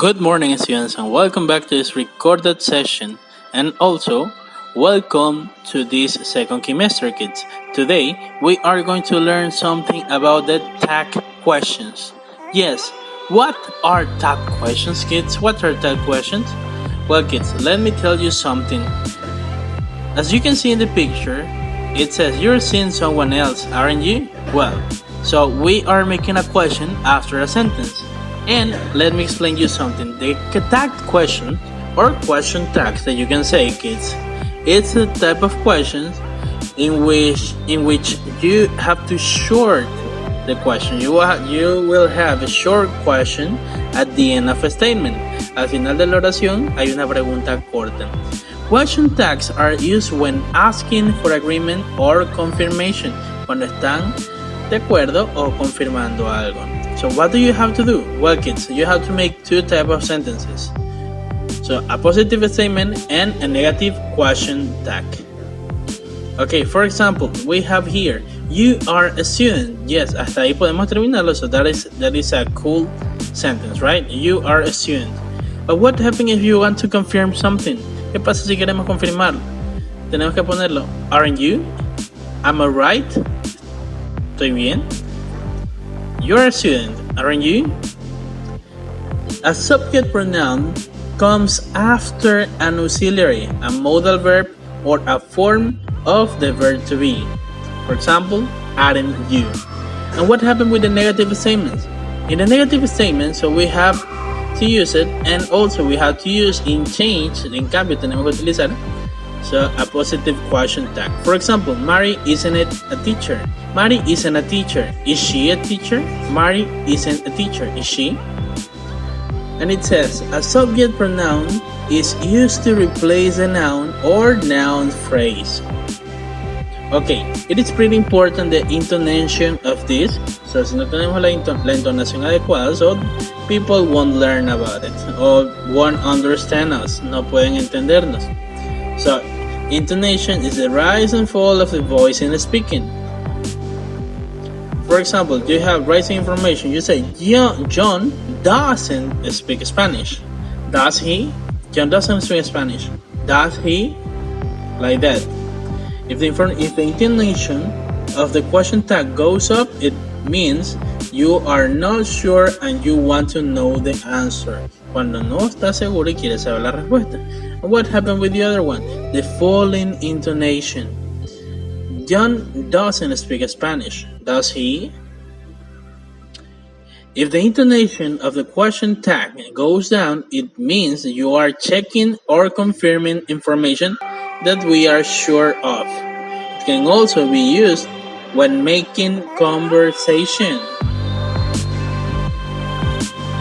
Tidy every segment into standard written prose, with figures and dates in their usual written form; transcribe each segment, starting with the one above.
Good morning, students, and welcome back to this recorded session. And also, welcome to this second semester, kids. Today, we are going to learn something about the tag questions. Yes, what are tag questions, kids? What are tag questions? Well, kids, let me tell you something. As you can see in the picture, it says you're seeing someone else, aren't you? Well, so we are making a question after a sentence. And let me explain you something. The tagged question or question tags that you can say, kids, it's a type of questions in which you have to short the question. You will have a short question at the end of a statement. Al final de la oración hay una pregunta corta. Question tags are used when asking for agreement or confirmation. Cuando están de acuerdo o confirmando algo. So what do you have to do? Well, kids, you have to make two types of sentences. So a positive statement and a negative question tag. Okay, for example, we have here, you are a student. Yes, hasta ahí podemos terminarlo. So that is a cool sentence, right? You are a student. But what happens if you want to confirm something? ¿Qué pasa si queremos confirmarlo? Tenemos que ponerlo, aren't you? Am I right? ¿Estoy bien? You're a student, aren't you? A subject pronoun comes after an auxiliary, a modal verb, or a form of the verb to be. For example, aren't you? And what happened with the negative statements? In the negative statement, so we have to use it, and also we have to use in change, en cambio tenemos que utilizar, so a positive question tag. For example, Mary isn't a teacher. Mary isn't a teacher. Is she a teacher? Mary isn't a teacher. Is she? And it says, a subject pronoun is used to replace a noun or noun phrase. Okay, it is pretty important the intonation of this. So si no tenemos la entonación adecuada, so people won't learn about it or won't understand us. No pueden entendernos. So intonation is the rise and fall of the voice in speaking. For example, you have rising information. You say, John doesn't speak Spanish. Does he? John doesn't speak Spanish. Does he? Like that. If the intonation of the question tag goes up, it means you are not sure and you want to know the answer. Cuando no estás seguro y quieres saber la respuesta. And what happened with the other one? The falling intonation. John doesn't speak Spanish. Does he? If the intonation of the question tag goes down, it means you are checking or confirming information that we are sure of. It can also be used when making conversation.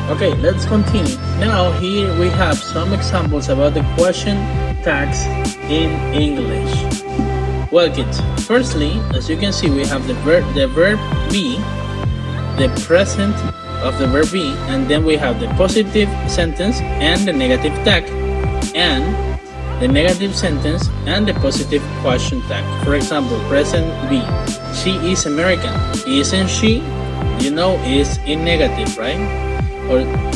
Okay, let's continue. Now here we have some examples about the question tags in English. Well, kids, firstly, as you can see, we have the verb be, the present of the verb be, and then we have the positive sentence and the negative tag, and the negative sentence and the positive question tag. For example, present be, she is American. Isn't she? You know, is in negative, right?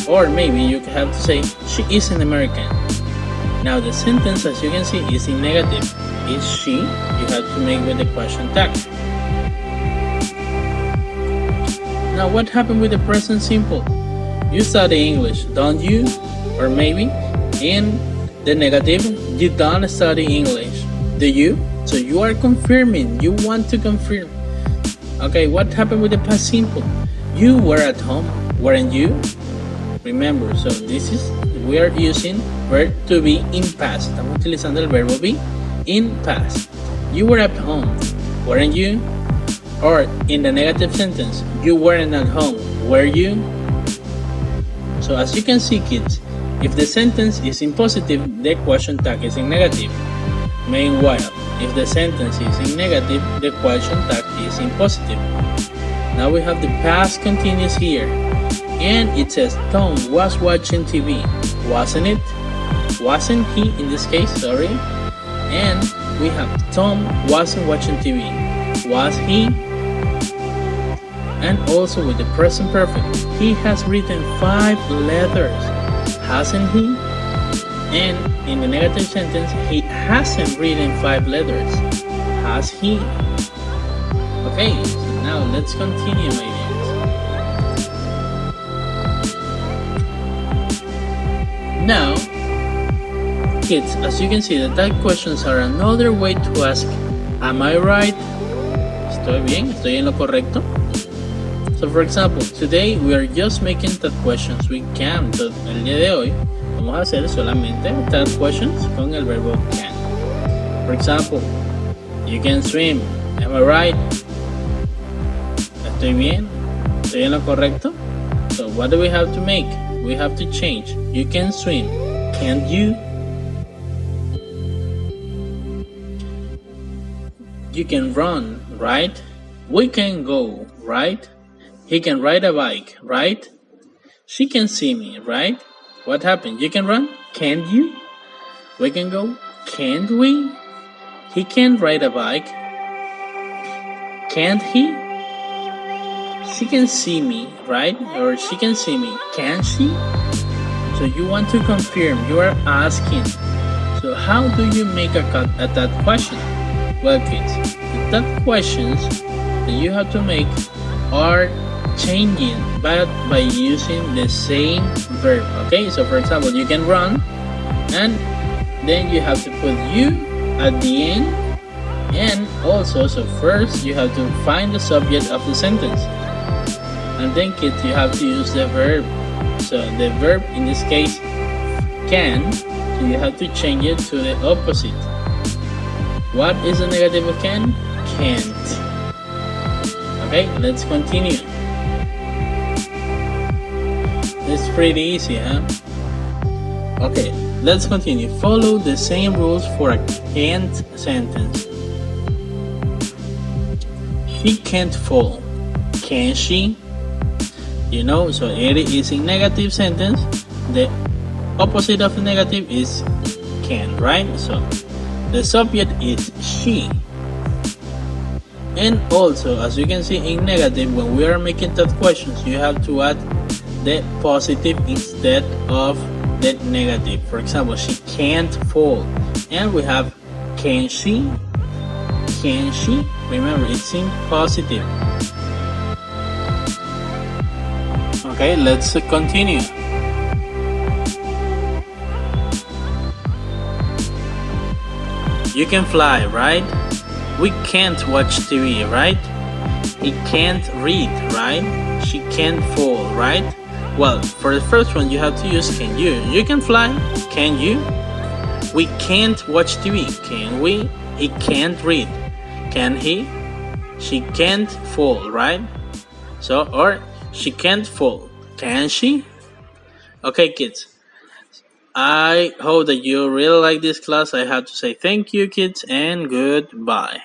Or maybe you have to say, she isn't American. Now the sentence, as you can see, is in negative. Is she? You have to make with the question tag. Now what happened with the present simple? You study English, don't you? Or maybe in the negative, you don't study English. Do you? So you are confirming. You want to confirm. Okay, what happened with the past simple? You were at home, weren't you? Remember, so we are using verb to be in past. Estamos utilizando el verbo be in past. You were at home, weren't you? Or in the negative sentence, you weren't at home, were you? So as you can see, kids, if the sentence is in positive, the question tag is in negative. Meanwhile, if the sentence is in negative, the question tag is in positive. Now we have the past continuous here. And it says Tom was watching TV. Wasn't it? Wasn't he in this case? Sorry. And we have Tom wasn't watching TV. Was he? And also with the present perfect, he has written 5 letters. Hasn't he? And in the negative sentence, he hasn't written 5 letters. Has he? Okay, so now let's continue, my dears. Now, kids, as you can see, that questions are another way to ask, am I right? ¿Estoy bien? ¿Estoy en lo correcto? So for example, today we are just making that questions we can. So, el día de hoy vamos a hacer solamente that questions con el verbo can. For example, you can swim. Am I right? ¿Estoy bien? ¿Estoy en lo correcto? So what do we have to make? We have to change. You can swim. Can't you? You can run, right? We can go, right? He can ride a bike, right? She can see me, right? What happened? You can run? Can't you? We can go? Can't we? He can ride a bike. Can't he? She can see me, right? Or she can see me. Can she? So you want to confirm. You are asking. So how do you make a cut at that question? Well, kids, that questions that you have to make are changing but by using the same verb. Okay, so for example, you can run, and then you have to put you at the end, and also, so first you have to find the subject of the sentence, and then kids, you have to use the verb. So the verb in this case can, so you have to change it to the opposite. What is the negative of can? Can't. Okay, let's continue. It's pretty easy, huh? Okay, let's continue. Follow the same rules for a can't sentence. She can't fall. Can she? You know, so it is in negative sentence. The opposite of the negative is can, right? So the subject is she. And also, as you can see in negative, when we are making that questions, you have to add the positive instead of the negative. For example, she can't fall. And we have can she? Can she? Remember, it's in positive. Okay, let's continue. You can fly, right? We can't watch TV, right? He can't read, right? She can't fall, right? Well, for the first one, you have to use can you. You can fly, can you? We can't watch TV, can we? He can't read, can he? She can't fall, right? So, or she can't fall, can she? Okay, kids. I hope that you really like this class. I have to say thank you, kids, and goodbye.